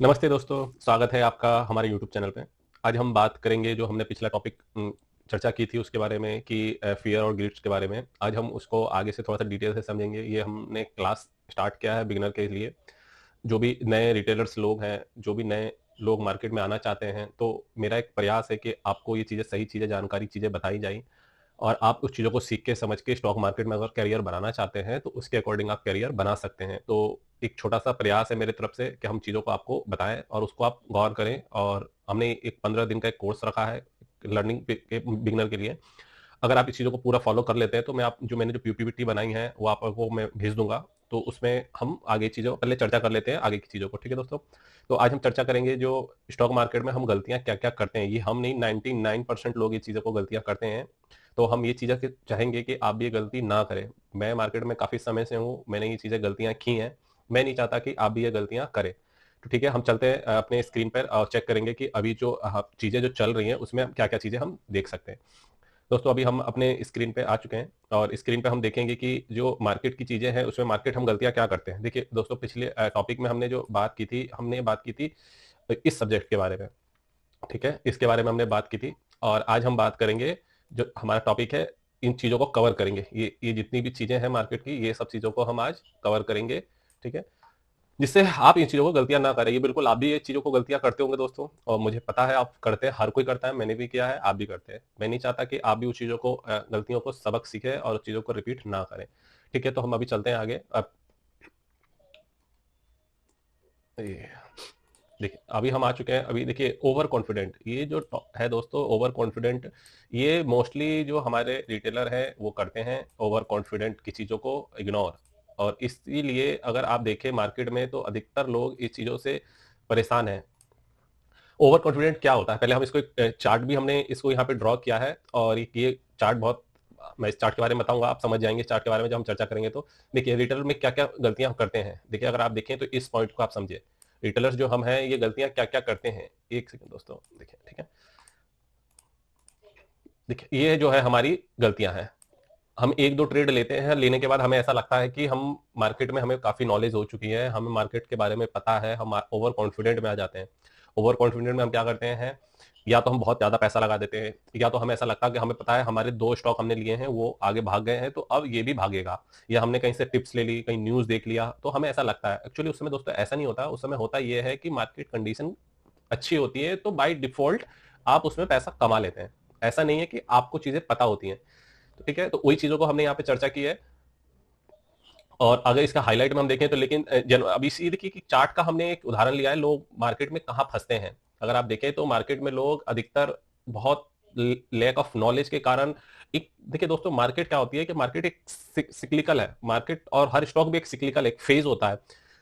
नमस्ते दोस्तों, स्वागत है आपका हमारे यूट्यूब चैनल पे। आज हम बात करेंगे जो हमने पिछला टॉपिक चर्चा की थी उसके बारे में कि फ़ियर और गिल्ट्स के बारे में। आज हम उसको आगे से थोड़ा-सा डिटेल से समझेंगे। ये हमने क्लास स्टार्ट किया है बिगिनर के लिए। जो भी नए रिटेलर्स लोग हैं, जो भी नए लोग मार्केट में आना चाहते हैं, तो मेरा एक प्रयास है कि आपको ये चीज़ें सही चीज़ें, जानकारी चीज़ें बताई जाएँ और आप उस चीज़ों को सीख के समझ के स्टॉक मार्केट में अगर करियर बनाना चाहते हैं तो उसके अकॉर्डिंग आप करियर बना सकते हैं। तो एक छोटा-सा प्रयास है मेरे तरफ से कि हम चीज़ों को आपको बताएँ और उसको आप गौर करें। और हमने एक 15 दिन का एक कोर्स रखा है लर्निंग पे के बिगिनर के लिए। अगर आप इस चीज़ों को पूरा फ़ॉलो कर लेते हैं तो मैंने जो पीपीटी बनाई है वो आपको मैं भेज दूँगा। तो उसमें हम आगे चीज़ों पहले चर्चा कर लेते हैं आगे की चीज़ों को, ठीक है दोस्तों? तो आज हम चर्चा करेंगे जो स्टॉक मार्केट में हम गलतियाँ क्या-क्या करते हैं। ये हम नहीं, 99% लोग ये चीज़ों को गलतियाँ करते हैं। तो हम ये चीज़ें चाहेंगे कि आप भी ये गलती ना करें। मैं मार्केट में काफ़ी समय से हूँ, मैंने ये चीज़ें गलतियाँ की हैं। मैं नहीं चाहता कि आप भी ये गलतियाँ करें। तो ठीक है, हम चलते हैं अपने स्क्रीन पर और चेक करेंगे कि अभी जो चीज़ें जो चल रही हैं उसमें क्या-क्या चीज़ें हम देख सकते हैं। दोस्तों अभी हम अपने स्क्रीन पे आ चुके हैं और स्क्रीन पे हम देखेंगे कि जो मार्केट की चीज़ें हैं उसमें मार्केट हम गलतियाँ क्या करते हैं। देखिए दोस्तों, पिछले टॉपिक में हमने जो बात की थी, हमने बात की थी इस सब्जेक्ट के बारे में, ठीक है? इसके बारे में हमने बात की थी और आज हम बात करेंगे, जो हमारा टॉपिक है, इन चीज़ों को कवर करेंगे। ये जितनी भी चीज़ें हैं मार्केट की, ये सब चीज़ों को हम आज कवर करेंगे, ठीक है? जिससे आप इन चीज़ों को गलतियाँ ना करें। ये बिल्कुल आप भी ये चीज़ों को गलतियाँ करते होंगे दोस्तों, और मुझे पता है आप करते हैं, हर कोई करता है, मैंने भी किया है, आप भी करते हैं। मैं नहीं चाहता कि आप भी उस चीज़ों को गलतियों को सबक सीखें और उस चीज़ों को रिपीट ना करें। ठीक है, तो हम अभी चलते हैं आगे। अब ये देखिए, अभी हम आ चुके हैं। अभी देखिए ओवर कॉन्फिडेंट, ये जो है दोस्तों, ओवर कॉन्फिडेंट, ये मोस्टली जो हमारे रिटेलर हैं वो करते हैं, ओवर कॉन्फिडेंट की चीज़ों को इग्नोर। और इसीलिए अगर आप देखें मार्केट में तो अधिकतर लोग इस चीज़ों से परेशान हैं। ओवर कॉन्फिडेंट क्या होता है? पहले हम इसको एक चार्ट भी हमने इसको यहाँ पे ड्रॉ किया है और ये चार्ट बहुत, मैं इस चार्ट के बारे में बताऊँगा, आप समझ जाएँगे इस चार्ट के बारे में जब हम चर्चा करेंगे तो। देखिए रिटेलर में क्या-क्या गलतियाँ हम करते हैं। देखिए अगर आप देखें तो इस पॉइंट को आप समझिए। रिटेलर्स जो हम हैं ये गलतियाँ क्या-क्या करते हैं? 1 सेकंड दोस्तों, देखिए, ठीक है? देखिए ये जो है हमारी गलतियाँ हैं। हम 1-2 ट्रेड लेते हैं, लेने के बाद हमें ऐसा लगता है कि हम मार्केट में, हमें काफ़ी नॉलेज हो चुकी है, हमें मार्केट के बारे में पता है, हम ओवर कॉन्फिडेंट में आ जाते हैं। ओवर कॉन्फिडेंट में हम क्या करते हैं, या तो हम बहुत ज़्यादा पैसा लगा देते हैं, या तो हमें ऐसा लगता है कि हमें पता है हमारे 2 स्टॉक हमने लिए हैं, वो आगे भाग गए हैं, तो अब ये भी भागेगा। या हमने कहीं से टिप्स ले ली, कहीं न्यूज़ देख लिया, तो हमें ऐसा लगता है। एक्चुअली उस समय दोस्तों ऐसा नहीं होता, उस समय होता ये है कि मार्केट कंडीशन अच्छी होती है, तो बाय डिफ़ॉल्ट आप उसमें पैसा कमा लेते हैं। ऐसा नहीं है कि आपको चीज़ें पता होती हैं। तो ठीक है, तो वही चीज़ों को हमने यहाँ पे चर्चा की है। और अगर इसका हाइलाइट में हम देखें तो, लेकिन अब इसी देखिए कि चार्ट का हमने एक उदाहरण लिया है, लोग मार्केट में कहाँ फंसते हैं। अगर आप देखें तो मार्केट में लोग अधिकतर बहुत लैक ऑफ नॉलेज के कारण, एक देखिए दोस्तों, मार्केट क्या होती है कि मार्केट एक सिक्लिकल है। मार्केट और हर स्टॉक भी एक सिक्लिकल, एक फेज होता है।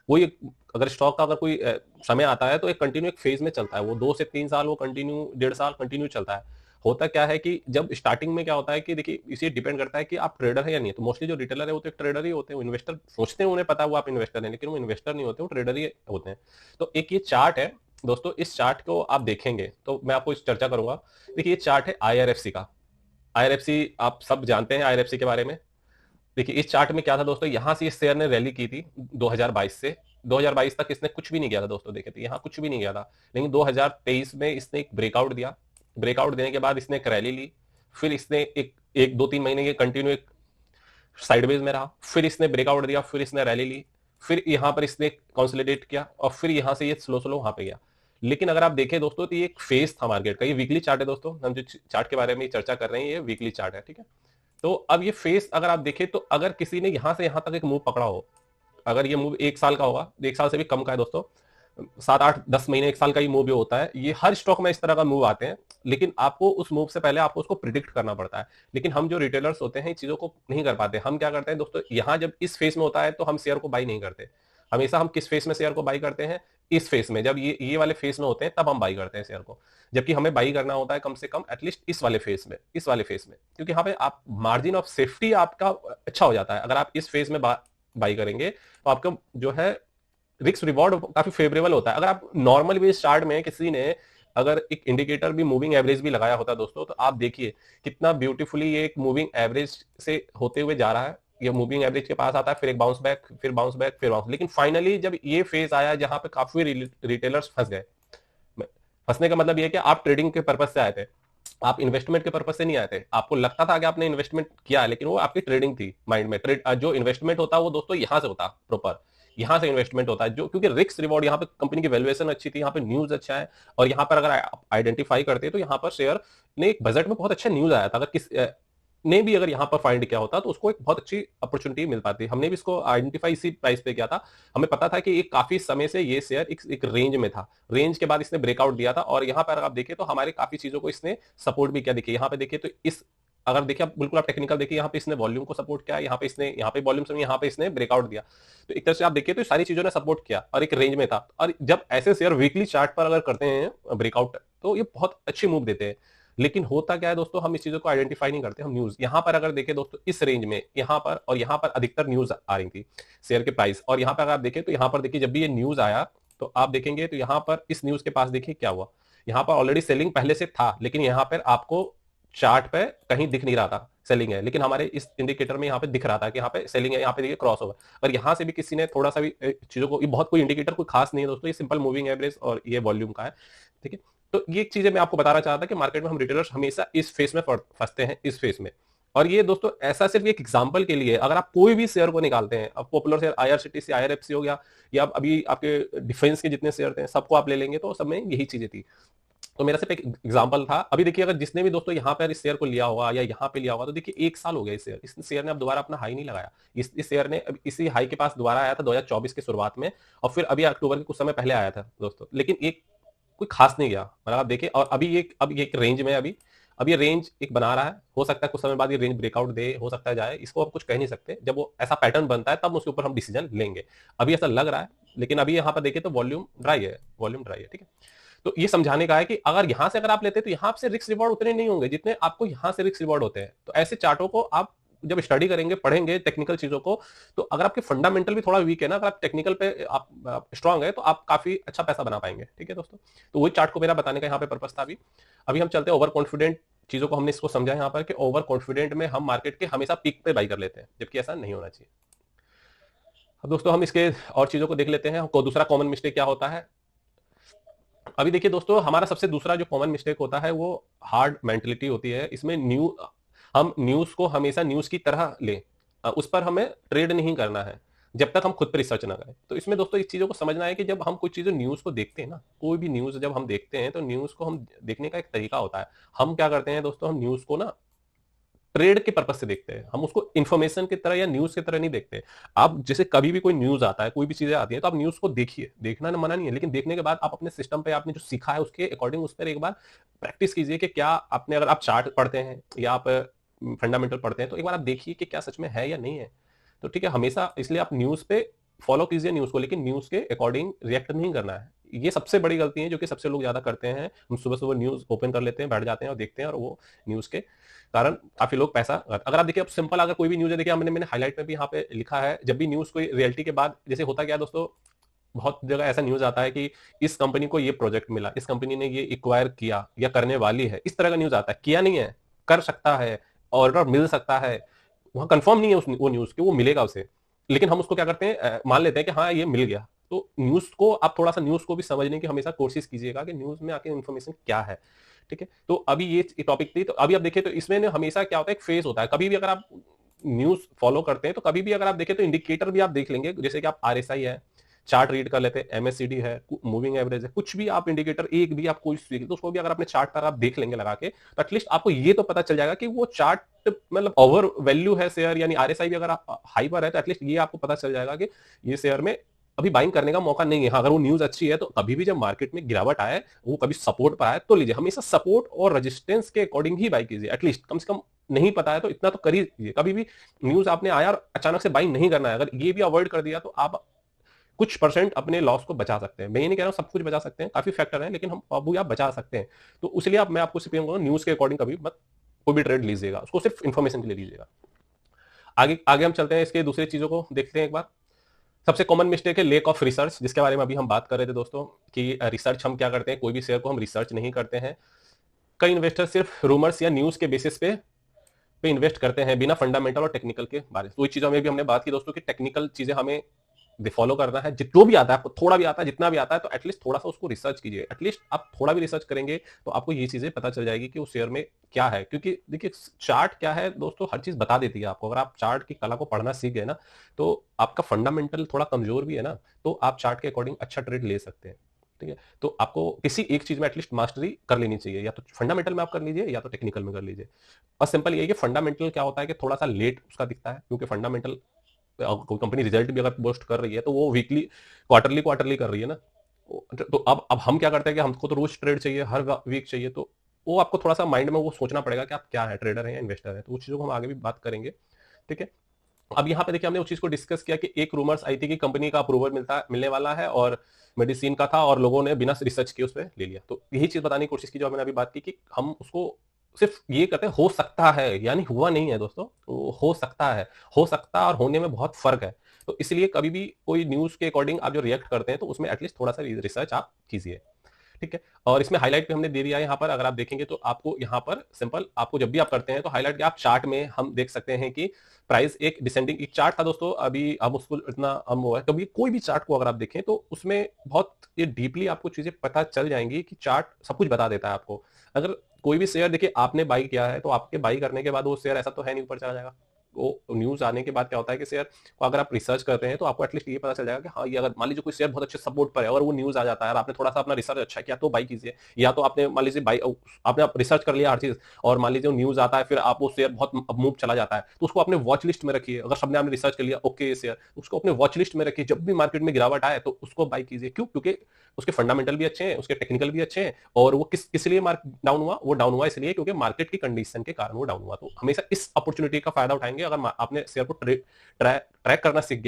वही अगर स्टॉक का अगर कोई समय आता है तो एक कंटिन्यू एक फेज में चलता है, वो 2 से 3 साल, वो कंटिन्यू 1.5 साल कंटिन्यू चलता है। होता क्या है कि जब स्टार्टिंग में क्या होता है कि देखिए, इसे डिपेंड करता है कि आप ट्रेडर है या नहीं। तो मोस्टली जो रिटेलर है वो तो एक ट्रेडर ही होते हैं। वो इन्वेस्टर सोचते हैं, उन्हें पता है वो आप इन्वेस्टर हैं, लेकिन वो इन्वेस्टर नहीं होते, वो ट्रेडर ही होते हैं। तो एक ये चार्ट है दोस्तों, इस चार्ट को आप देखेंगे तो मैं आपको इस चर्चा करूंगा। देखिए ये चार्ट है आईआरएफसी का। आईआरएफसी आप सब जानते हैं आईआरएफसी के बारे में। देखिए इस चार्ट में क्या था दोस्तों, यहां से इस शेयर ने रैली की थी 2022 से। 2022 तक इसने कुछ भी नहीं किया था दोस्तों, देखे तो यहाँ कुछ भी नहीं किया था। लेकिन 2023 में इसने एक ब्रेकआउट दिया। ब्रेकआउट देने के बाद इसने एक रैली ली। फिर इसने एक एक 2-3 महीने ये कंटिन्यू एक साइडवेज में रहा। फिर इसने ब्रेकआउट दिया, फिर इसने रैली ली। फिर यहाँ पर इसने कंसोलिडेट किया और फिर यहाँ से ये स्लो स्लो वहां पे गया। लेकिन अगर आप देखें दोस्तों तो ये एक फेज था मार्केट का। ये वीकली चार्ट है दोस्तों, हम जो चार्ट के बारे में चर्चा कर रहे हैं ये वीकली चार्ट है, ठीक है? तो अब ये फेस अगर आप देखें तो, अगर किसी ने यहां से यहां तक एक मूव पकड़ा हो, अगर ये मूव 1 साल का होगा, 1 साल से भी कम का है दोस्तों, 7-8-10 महीने, 1 साल का ही मूव होता है, ये हर स्टॉक में इस तरह का मूव आते हैं। लेकिन आपको उस मूव से पहले आपको उसको प्रिडिक्ट करना पड़ता है। लेकिन हम जो रिटेलर्स होते हैं इन चीजों को नहीं कर पाते। हम क्या करते हैं दोस्तों, यहाँ जब इस फेस में होता है तो हम शेयर को बाई नहीं करते। हमेशा हम किस फेस में शेयर को बाई करते हैं, इस फेस में, जब ये वाले फेस में होते हैं तब हम बाई करते हैं शेयर को। जबकि हमें बाई करना होता है कम से कम एटलीस्ट इस वाले फेस में, इस वाले फेस में, क्योंकि यहाँ पे आप मार्जिन ऑफ सेफ्टी आपका अच्छा हो जाता है। अगर आप इस फेस में बाई करेंगे तो आपका जो है रिस्क रिवॉर्ड काफी फेवरेबल होता है। अगर आप नॉर्मल भी चार्ट में किसी ने अगर एक इंडिकेटर भी, मूविंग एवरेज भी लगाया होता है दोस्तों, तो आप देखिए कितना ब्यूटीफुली ये एक मूविंग एवरेज से होते हुए जा रहा है। ये मूविंग एवरेज के पास आता है, फिर एक बाउंस बैक, फिर बाउंस बैक, फिर बाउंस। लेकिन फाइनली जब ये फेज आया जहां पे काफी रिटेलर्स फंस गए, फंसने का मतलब ये है कि आप ट्रेडिंग के पर्पज से आए थे, आप इन्वेस्टमेंट के पर्पज से नहीं आए थे। आपको लगता था कि आपने इन्वेस्टमेंट किया, लेकिन वो आपकी ट्रेडिंग थी माइंड में। जो इन्वेस्टमेंट होता है वो दोस्तों यहां से होता प्रॉपर, यहां से इन्वेस्टमेंट होता है, जो क्योंकि रिस्क रिवॉर्ड यहाँ पे कंपनी की वैल्यूएशन अच्छी थी, यहाँ पे न्यूज अच्छा है, और यहाँ पर अगर आप आइडेंटिफाई करते तो यहाँ पर शेयर ने एक बजट में बहुत अच्छा न्यूज आया था। अगर किस ने भी अगर यहाँ पर फाइंड किया होता तो उसको एक बहुत अच्छी अपॉर्चुनिटी मिल पाती। हमने भी इसको आइडेंटिफाई इसी प्राइस पे किया था। हमें पता था कि एक काफी समय से ये शेयर एक रेंज में था, रेंज के बाद इसने ब्रेकआउट दिया था, और यहाँ पर आप देखिए तो हमारे काफी चीजों को इसने सपोर्ट भी किया। देखिए यहाँ पे देखिए तो इस अगर देखिए आप बिल्कुल आप टेक्निकल देखिए, यहाँ पे इसने वॉल्यूम को सपोर्ट किया, यहाँ पे वॉल्यूम से यहाँ पे इसने ब्रेकआउट दिया। तो एक तरह से आप देखिए तो सारी चीजों ने सपोर्ट किया और एक रेंज में था। और जब ऐसे शेयर वीकली चार्ट पर अगर करते हैं ब्रेकआउट, तो ये बहुत अच्छी मूव देते हैं। लेकिन होता क्या है दोस्तों, हम इस चीजों को आइडेंटिफाई नहीं करते। हम न्यूज यहाँ पर अगर देखें दोस्तों, इस रेंज में यहाँ पर और यहाँ पर अधिकतर न्यूज आ रही थी शेयर के प्राइस। और यहाँ पर अगर आप देखें तो यहाँ पर देखिए जब भी ये न्यूज आया तो आप देखेंगे तो यहाँ पर इस न्यूज के पास देखिए क्या हुआ। यहाँ पर ऑलरेडी सेलिंग पहले से था, लेकिन यहाँ पर आपको चार्ट पे कहीं दिख नहीं रहा था सेलिंग है, लेकिन हमारे इस इंडिकेटर में यहाँ पे दिख रहा था कि यहाँ पे सेलिंग है। यहाँ पे देखिए क्रॉस ओवर, और यहाँ से भी किसी ने थोड़ा सा भी चीजों को, ये बहुत कोई इंडिकेटर कोई खास नहीं है दोस्तों, ये सिंपल मूविंग एवरेज और ये वॉल्यूम का है, ठीक है। तो ये चीजें मैं आपको बताना चाहता था कि मार्केट में हम रिटेलर्स हमेशा इस फेस में फंसते हैं, इस फेस में। और ये दोस्तों ऐसा सिर्फ एक एग्जांपल के लिए, अगर आप कोई भी शेयर को निकालते हैं, अब पॉपुलर शेयर आईआरसीटीसी आईआरएफसी हो गया, या अभी आपके डिफेंस के जितने शेयर थे सबको आप ले लेंगे तो सब में यही चीजें थी। तो मेरा सिर्फ एक एग्जांपल था। अभी देखिए अगर जिसने भी दोस्तों यहाँ पर इस शेयर को लिया होगा या यहाँ पे लिया होगा, तो देखिए 1 साल हो गया इस शेयर ने अब दोबारा अपना हाई नहीं लगाया। इस शेयर ने अब इसी हाई के पास दोबारा आया था 2024 के शुरुआत में, और फिर अभी अक्टूबर के कुछ समय पहले आया था दोस्तों, लेकिन एक कोई खास नहीं गया। मतलब आप देखिए, और अभी ये एक रेंज में अब ये रेंज एक बना रहा है। हो सकता है कुछ समय बाद ये रेंज ब्रेकआउट दे, हो सकता है जाए, इसको अब कुछ कह नहीं सकते। जब वो ऐसा पैटर्न बनता है तब उसके ऊपर हम डिसीजन लेंगे। अभी ऐसा लग रहा है, लेकिन अभी यहाँ पर देखिए तो वॉल्यूम ड्राई है, ठीक है। तो ये समझाने का है कि अगर यहां से अगर आप लेते हैं तो यहां से रिस्क रिवॉर्ड उतने नहीं होंगे जितने आपको यहां से रिस्क रिवॉर्ड होते हैं। तो ऐसे चार्टों को आप जब स्टडी करेंगे, पढ़ेंगे टेक्निकल चीजों को, तो अगर आपके फंडामेंटल भी थोड़ा वीक है ना, अगर आप टेक्निकल पे आप स्ट्रांग है, तो आप काफी अच्छा पैसा बना पाएंगे, ठीक है दोस्तों। तो वही चार्ट को मेरा बताने का यहाँ पे पर्पस था। अभी हम चलते हैं ओवर कॉन्फिडेंट चीजों को। हमने इसको समझा यहाँ पर कि ओवर कॉन्फिडेंट में हम मार्केट के हमेशा पीक पे बाई कर लेते हैं, जबकि ऐसा नहीं होना चाहिए। अब दोस्तों हम इसके और चीजों को देख लेते हैं। दूसरा कॉमन मिस्टेक क्या होता है। अभी देखिए दोस्तों, हमारा सबसे दूसरा जो कॉमन मिस्टेक होता है वो हार्ड मेंटलिटी होती है। इसमें हम न्यूज को हमेशा न्यूज की तरह लें, उस पर हमें ट्रेड नहीं करना है जब तक हम खुद पर रिसर्च ना करें। तो इसमें दोस्तों इस चीजों को समझना है कि जब हम कोई चीजें न्यूज को देखते हैं ना, कोई भी न्यूज जब हम देखते हैं तो न्यूज को हम देखने का एक तरीका होता है। हम क्या करते हैं दोस्तों, हम न्यूज को ना ट्रेड के पर्पज से देखते हैं, हम उसको इन्फॉर्मेशन की तरह या न्यूज की तरह नहीं देखते। आप जैसे कभी भी कोई न्यूज आता है, कोई भी चीजें आती है, तो आप न्यूज को देखिए, देखना ना मना नहीं है, लेकिन देखने के बाद आप अपने सिस्टम पे आपने जो सीखा है उसके अकॉर्डिंग उस पर एक बार प्रैक्टिस कीजिए कि क्या आपने, अगर आप चार्ट पढ़ते हैं या आप फंडामेंटल पढ़ते हैं, तो एक बार आप देखिए कि क्या सच में है या नहीं है। तो ठीक है, हमेशा इसलिए आप न्यूज पे फॉलो कीजिए न्यूज को, लेकिन न्यूज के अकॉर्डिंग रिएक्ट नहीं करना है। ये सबसे बड़ी गलती है जो कि सबसे लोग ज्यादा करते हैं। हम सुबह सुबह न्यूज ओपन कर लेते हैं, बैठ जाते हैं और देखते हैं, और वो न्यूज के कारण काफी लोग पैसा, अगर आप देखिए, अब सिंपल अगर कोई भी न्यूज है, देखिए मैंने हाईलाइट में भी यहाँ पे लिखा है, जब भी न्यूज कोई रियलिटी के बाद, जैसे होता क्या है दोस्तों, बहुत जगह ऐसा न्यूज आता है कि इस कंपनी को ये प्रोजेक्ट मिला, इस कंपनी ने ये एक्वायर किया या करने वाली है, इस तरह का न्यूज आता है। किया नहीं है, कर सकता है, ऑर्डर मिल सकता है, वहां कंफर्म नहीं है वो न्यूज के वो मिलेगा उसे, लेकिन हम उसको क्या करते हैं, मान लेते हैं कि हाँ ये मिल गया। तो न्यूज को आप थोड़ा सा न्यूज को भी समझने की हमेशा कोशिश कीजिएगा कि न्यूज में आके इन्फॉर्मेशन क्या है, ठीक है। तो अभी ये टॉपिक थी। तो अभी आप देखिए तो इसमें हमेशा क्या होता है, एक फेज होता है। कभी भी अगर आप न्यूज फॉलो करते हैं तो कभी भी अगर आप देखें तो इंडिकेटर भी आप देख लेंगे, जैसे कि आप आरएसआई है, चार्ट रीड कर लेते हैं, एमएससीडी है, मूविंग एवरेज है, कुछ भी आप इंडिकेटर एक भी आप कोई तो उसको भी अगर अपने चार्ट पर आप देख लेंगे लगा के, तो एटलीस्ट आपको ये तो पता चल जाएगा कि वो चार्ट मतलब ओवर वैल्यू है शेयर, यानी आरएसआई भी अगर आप हाई पर है तो एटलीस्ट ये आपको पता चल जाएगा कि ये शेयर में अभी बाइंग करने का मौका नहीं है। हाँ, अगर वो न्यूज अच्छी है तो कभी भी जब मार्केट में गिरावट आए, वो कभी सपोर्ट पर आए तो लीजिए, हमेशा सपोर्ट और रेजिस्टेंस के अकॉर्डिंग ही बाई कीजिए। एटलीस्ट कम से कम नहीं पता है तो इतना तो कर ही लीजिए। कभी भी न्यूज आपने आया और अचानक से बाइंग नहीं करना है, अगर ये भी अवॉइड कर दिया तो आप कुछ परसेंट अपने लॉस को बचा सकते हैं। मैं ये नहीं कह रहा हूं सब कुछ बचा सकते हैं, काफी फैक्टर हैं, लेकिन हम अभी आप बचा सकते हैं। तो इसलिए आप, मैं आपको सिर्फ न्यूज के अकॉर्डिंग कभी मत कोई भी ट्रेड लीजिएगा, उसको सिर्फ इन्फॉर्मेशन के लिए लीजिएगा। आगे आगे हम चलते हैं, इसके दूसरी चीजों को देखते हैं एक बार। सबसे कॉमन मिस्टेक है लेक ऑफ रिसर्च, जिसके बारे में अभी हम बात कर रहे थे दोस्तों, कि रिसर्च हम क्या करते हैं, कोई भी शेयर को हम रिसर्च नहीं करते हैं। कई इन्वेस्टर सिर्फ रूमर्स या न्यूज के बेसिस पे पे इन्वेस्ट करते हैं बिना फंडामेंटल और टेक्निकल के बारे में। तो चीजों में भी हमने बात की दोस्तों कि टेक्निकल चीजें हमें फॉलो करना है, जो भी आता है आपको, थोड़ा भी आता है, जितना भी आता है, तो एटलीस्ट थोड़ा सा उसको रिसर्च कीजिए। एटलीस्ट आप थोड़ा भी रिसर्च करेंगे तो आपको ये चीजें पता चल जाएगी कि उस शेयर में क्या है। क्योंकि देखिए चार्ट क्या है दोस्तों, हर चीज बता देती है आपको। अगर आप चार्ट की कला को पढ़ना सीख गए ना, तो आपका फंडामेंटल थोड़ा कमजोर भी है ना, तो आप चार्ट के अकॉर्डिंग अच्छा ट्रेड ले सकते हैं। ठीक है, तो आपको किसी एक चीज में एटलीस्ट मास्टरी कर लेनी चाहिए, या तो फंडामेंटल में आप कर लीजिए या तो टेक्निकल में कर लीजिए। और सिंपल ये है कि फंडामेंटल क्या होता है कि थोड़ा सा लेट उसका दिखता है, क्योंकि फंडामेंटल कोई कंपनी रिजल्ट भी अगर पोस्ट कर रही है तो वो वीकली क्वार्टरली क्वार्टरली कर रही है ना। तो अब हम क्या करते हैं कि हमको तो रोज ट्रेड चाहिए, हर वीक चाहिए, तो वो आपको थोड़ा सा माइंड में वो सोचना पड़ेगा कि आप क्या है, ट्रेडर है या इन्वेस्टर है। तो उस चीजों को हम आगे भी बात करेंगे। ठीक है, अब यहाँ पे देखिए हमने उस चीज को डिस्कस किया कि एक रूमर्स आई थी कि कंपनी का अप्रूवल मिलने वाला है और मेडिसिन का था, और लोगों ने बिना रिसर्च किए उस पर ले लिया। तो यही चीज बताने की कोशिश की जो मैंने अभी बात की, कि हम उसको सिर्फ ये कहते हैं हो सकता है, यानी हुआ नहीं है दोस्तों, हो सकता है। हो सकता और होने में बहुत फर्क है। तो इसलिए कभी भी कोई न्यूज के अकॉर्डिंग आप जो रिएक्ट करते हैं तो उसमें एटलीस्ट थोड़ा सा रिसर्च आप कीजिए। ठीक है, और इसमें हाईलाइट पे हमने दे दिया है यहाँ पर। अगर आप देखेंगे तो आपको यहाँ पर सिंपल, आपको जब भी आप करते हैं तो हाईलाइट के आप चार्ट में हम देख सकते हैं कि प्राइस एक डिसेंडिंग एक चार्ट था दोस्तों। अभी हम उसको इतना हम हुआ है, कभी कोई भी चार्ट को अगर आप देखें तो उसमें बहुत ये डीपली आपको चीजें पता चल जाएंगी कि चार्ट सब कुछ बता देता है आपको। अगर कोई भी शेयर देखिए आपने बाई किया है, तो आपके बाई करने के बाद वो शेयर ऐसा तो है नहीं ऊपर चला जाएगा। वो न्यूज आने के बाद क्या होता है कि शेयर को अगर आप रिसर्च करते हैं तो आपको एटलीस्ट ये पता चल जाएगा कि हाँ, ये अगर मान लीजिए कोई शेयर बहुत अच्छे सपोर्ट पर है और वो न्यूज आ जाता है और आपने थोड़ा सा अपना रिसर्च अच्छा किया तो बाई कीजिए। या तो आपने मान लीजिए बाई, आपने रिसर्च कर लिया हर चीज, और मान लीजिए न्यूज आता है, फिर आप वो शेयर बहुत मूव चला जाता है, तो उसको अपने वॉच लिस्ट में रखिए। अगर सबने आपने रिसर्च कर लिया ओके ये शेयर, उसको अपने वॉच लिस्ट में रखिए। जब भी मार्केट में गिरावट आए तो उसको बाई कीजिए। क्यों? क्योंकि उसके फंडामेंटल भी अच्छे हैं, उसके टेक्निकल भी अच्छे हैं, और वो किस लिए मार्केट डाउन हुआ, वो डाउन हुआ इसलिए क्योंकि मार्केट की कंडीशन के कारण वो डाउन हुआ। तो हमेशा इस अपॉर्चुनिटी का फायदा उठाएंगे। अगर आपने शेयर को ट्रैक करना सीख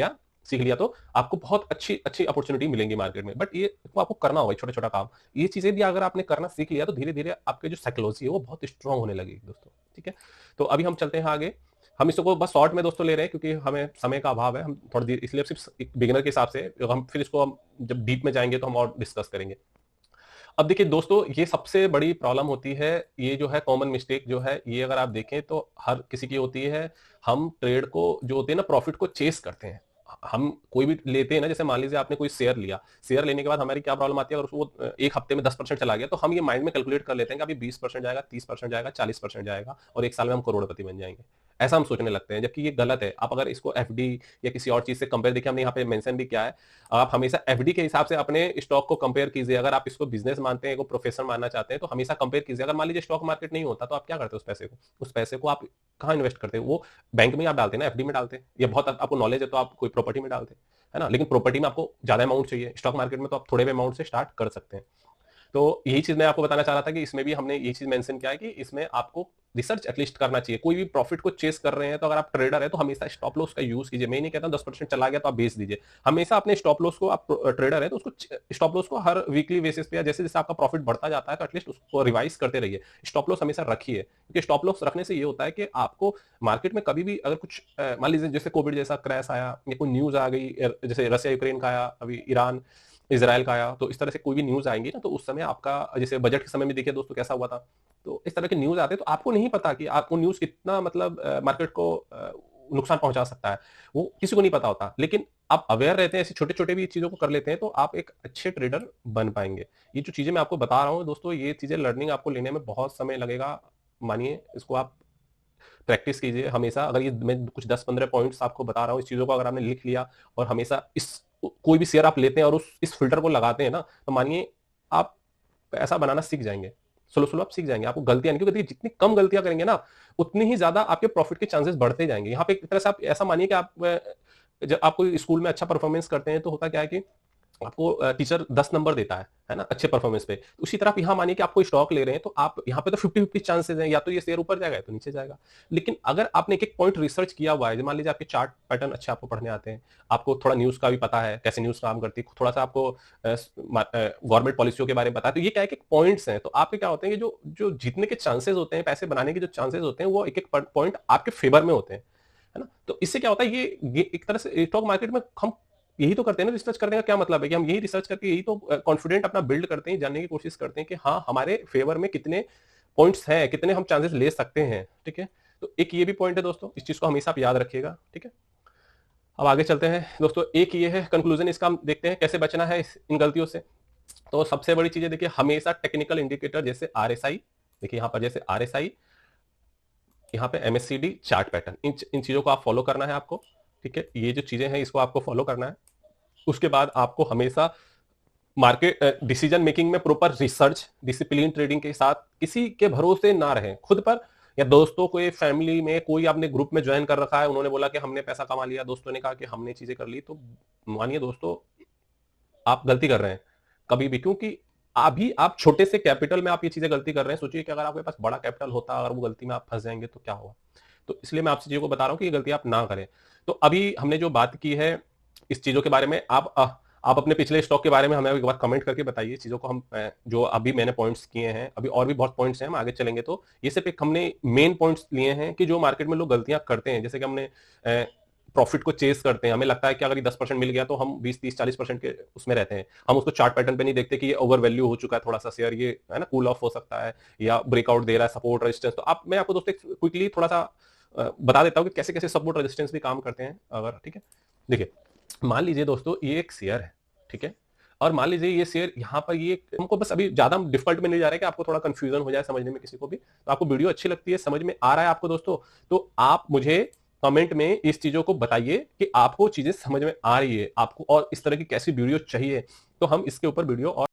लिया तो आपको बहुत अच्छी अच्छी अपॉर्चुनिटी मिलेंगी मार्केट में। बट ये तो आपको करना होगा, छोटा छोटा काम। ये चीजें भी अगर आपने करना सीख लिया तो धीरे धीरे आपके जो साइकोलॉजी है वो बहुत स्ट्रांग होने लगेगी दोस्तों। ठीक है, तो अभी हम चलते हैं आगे। हम इसको बस शॉर्ट में दोस्तों ले रहे हैं क्योंकि हमें समय का अभाव है। हम थोड़ी देर इसलिए सिर्फ एक बिगिनर के हिसाब से, हम फिर इसको हम जब डीप में जाएंगे तो हम और डिस्कस करेंगे। अब देखिए दोस्तों, ये सबसे बड़ी प्रॉब्लम होती है, ये जो है कॉमन मिस्टेक जो है, ये अगर आप देखें तो हर किसी की होती है। हम ट्रेड को जो होते हैं ना, प्रॉफिट को चेस करते हैं। हम कोई भी लेते हैं ना, जैसे मान लीजिए आपने कोई शेयर लिया, शेयर लेने के बाद हमारी क्या प्रॉब्लम आती है, अगर वो एक हफ्ते में 10% चला गया तो हम ये माइंड में कैलकुलेट कर लेते हैं कि अभी 20% जाएगा, 30% जाएगा, 40% जाएगा, और एक साल में हम करोड़पति बन जाएंगे। ऐसा हम सोचने लगते हैं, जबकि ये गलत है। आप अगर इसको एफडी या किसी और चीज से कंपेयर, देखिए हमने यहाँ पे मेंशन भी किया है, आप हमेशा एफडी के हिसाब से अपने स्टॉक को कंपेयर कीजिए। अगर आप इसको बिजनेस मानते हैं, प्रोफेशन मानना चाहते हैं, तो हमेशा कंपेयर कीजिए। अगर मान लीजिए स्टॉक मार्केट नहीं होता तो आप क्या करते हैं? उस पैसे को आप कहाँ इन्वेस्ट करते हैं? वो बैंक में आप डालते हैं ना, एफडी में डालते हैं, या बहुत आपको नॉलेज है तो आप कोई प्रॉपर्टी में डालते हैं, है ना। लेकिन प्रॉपर्टी में आपको ज्यादा अमाउंट चाहिए, स्टॉक मार्केट में तो आप थोड़े अमाउंट से स्टार्ट कर सकते हैं। तो यही चीज मैं आपको बताना चाह रहा था कि इसमें भी हमने ये चीज मेंशन किया है कि इसमें आपको रिसर्च एटलीस्ट करना चाहिए। कोई भी प्रॉफिट को चेस कर रहे हैं तो अगर आप ट्रेडर है तो हमेशा स्टॉप लॉस का यूज कीजिए। मैं नहीं कहता 10% चला गया तो आप बेच दीजिए। हमेशा अपने स्टॉप लॉस को, आप ट्रेडर है तो उसको स्टॉप लॉस को हर वीकली बेसिस पे या जैसे जैसे आपका प्रॉफिट बढ़ता जाता है तो एटलीस्ट उसको रिवाइज करते रहिए। स्टॉप लॉस हमेशा रखिए, क्योंकि स्टॉप लॉस रखने से ये होता है कि आपको मार्केट में कभी भी अगर कुछ मान लीजिए जैसे कोविड जैसा क्रैश आया या कोई न्यूज आ गई, जैसे रशिया यूक्रेन का आया, अभी ईरान इसराइल का आया, तो इस तरह से कोई भी न्यूज आएंगी ना, तो उस समय आपका, जैसे बजट के समय में देखिए दोस्तों कैसा हुआ था, तो इस तरह के न्यूज आते हैं तो आपको नहीं पता कि आपको न्यूज कितना मतलब मार्केट को नुकसान पहुंचा सकता है, वो किसी को नहीं पता होता। लेकिन आप अवेयर रहते हैं, ऐसी छोटे छोटे भी चीजों को कर लेते हैं तो आप एक अच्छे ट्रेडर बन पाएंगे। ये जो चीजें मैं आपको बता रहा हूँ दोस्तों, ये चीजें लर्निंग आपको लेने में बहुत समय लगेगा, मानिए। इसको आप प्रैक्टिस कीजिए हमेशा। अगर ये मैं कुछ 10-15 पॉइंट्स आपको बता रहा हूँ, इस चीजों को अगर आपने लिख लिया और हमेशा इस कोई भी शेयर आप लेते हैं और इस फिल्टर को लगाते हैं ना, तो मानिए आप पैसा बनाना सीख जाएंगे। स्लो स्लो आप सीख जाएंगे। आपको गलतियां नहीं, क्योंकि जितनी कम गलतियां करेंगे ना, उतनी ही ज्यादा आपके प्रॉफिट के चांसेस बढ़ते जाएंगे। यहाँ पे एक तरह से आप ऐसा मानिए कि आप जब आप कोई स्कूल में अच्छा परफॉर्मेंस करते हैं तो होता क्या है कि आपको टीचर 10 नंबर देता है ना, अच्छे परफॉर्मेंस पे। तो उसी तरह आप यहाँ मानिए कि आप कोई स्टॉक ले रहे हैं, तो आप यहाँ पे तो 50-50 चांसेस हैं, या तो ये शेयर ऊपर जाएगा या तो नीचे जाएगा। लेकिन अगर आपने एक एक पॉइंट रिसर्च किया हुआ है, मान लीजिए आपके चार्ट पैटर्न अच्छे आपको पढ़ने आते हैं, आपको थोड़ा न्यूज का भी पता है, कैसे न्यूज काम करती है, थोड़ा सा आपको गवर्नमेंट पॉलिसियों के बारे में पता है, तो ये क्या है कि पॉइंट्स हैं। तो आपके क्या होते हैं कि जो जो जीतने के चांसेस होते हैं, पैसे बनाने के जो चांसेस होते हैं, वो एक एक पॉइंट आपके फेवर में होते हैं, है ना। तो इससे क्या होता है, ये एक तरह से स्टॉक मार्केट में हम यही तो करते हैं ना। रिसर्च करने का क्या मतलब है कि हम यही रिसर्च करके यही तो कॉन्फिडेंट अपना बिल्ड करते हैं, जानने की कोशिश करते हैं कि हाँ, हमारे फेवर में कितने पॉइंट्स हैं, कितने हम चांसेस ले सकते हैं। ठीक है, तो एक ये भी पॉइंट है दोस्तों, इस चीज को हमेशा आप याद रखिएगा, ठीक है। अब आगे चलते हैं दोस्तों, एक ये है कंक्लूजन, इसका हम देखते हैं कैसे बचना है इन गलतियों से। तो सबसे बड़ी चीज है, देखिए हमेशा टेक्निकल इंडिकेटर जैसे आरएसआई, देखिए यहाँ पर जैसे आरएसआई, यहाँ पे एमएससीडी, चार्ट पैटर्न, इन चीजों को आप फॉलो करना है आपको, ठीक है। ये जो चीजें हैं इसको आपको फॉलो करना है। उसके बाद आपको हमेशा मार्केट डिसीजन मेकिंग में प्रॉपर रिसर्च, डिसिप्लिन ट्रेडिंग के साथ किसी के भरोसे ना रहें, खुद पर या दोस्तों को, फैमिली में कोई आपने ग्रुप में ज्वाइन कर रखा है, उन्होंने बोला कि हमने पैसा कमा लिया, दोस्तों ने कहा कि हमने चीजें कर ली, तो मानिए दोस्तों आप गलती कर रहे हैं कभी भी, क्योंकि अभी आप छोटे से कैपिटल में आप ये चीजें गलती कर रहे हैं। सोचिए कि अगर आपके पास बड़ा कैपिटल होता, अगर वो गलती में आप फंस जाएंगे तो क्या होगा। तो इसलिए मैं आपसे चीजों को बता रहा हूं कि ये गलती आप ना करें। तो अभी हमने जो बात की है इस चीजों के बारे में, आप अपने पिछले स्टॉक के बारे में हमें एक बार कमेंट करके बताइए चीजों को। हम जो अभी मैंने पॉइंट्स किए हैं, अभी और भी बहुत पॉइंट्स हैं, हम आगे चलेंगे तो ये सिर्फ एक हमने मेन पॉइंट्स लिए हैं कि जो मार्केट में लोग गलतियां करते हैं, जैसे कि हमने प्रॉफिट को चेस करते हैं, हमें लगता है कि अगर ये 10% मिल गया तो हम 20, 30, 40% के उसमें रहते हैं, हम उसको चार्ट पैटर्न पे नहीं देखते कि ये ओवर वैल्यू हो चुका है थोड़ा सा शेयर, ये है ना कूल ऑफ हो सकता है या ब्रेकआउट दे रहा है, सपोर्ट रेजिस्टेंस। तो मैं आपको दोस्तों क्विकली थोड़ा सा बता देता हूँ कि कैसे कैसे सपोर्ट रेजिस्टेंस भी काम करते हैं अगर, ठीक है। देखिए मान लीजिए दोस्तों ये एक शेयर है, ठीक है, और मान लीजिए ये शेयर यहाँ पर, ये हमको बस अभी ज्यादा डिफिकल्ट में नहीं जा रहा है कि आपको थोड़ा कंफ्यूजन हो जाए समझने में किसी को भी, तो आपको वीडियो अच्छी लगती है, समझ में आ रहा है आपको दोस्तों, तो आप मुझे कमेंट में इस चीजों को बताइए कि आपको चीजें समझ में आ रही है आपको, और इस तरह की कैसी वीडियो चाहिए, तो हम इसके ऊपर वीडियो और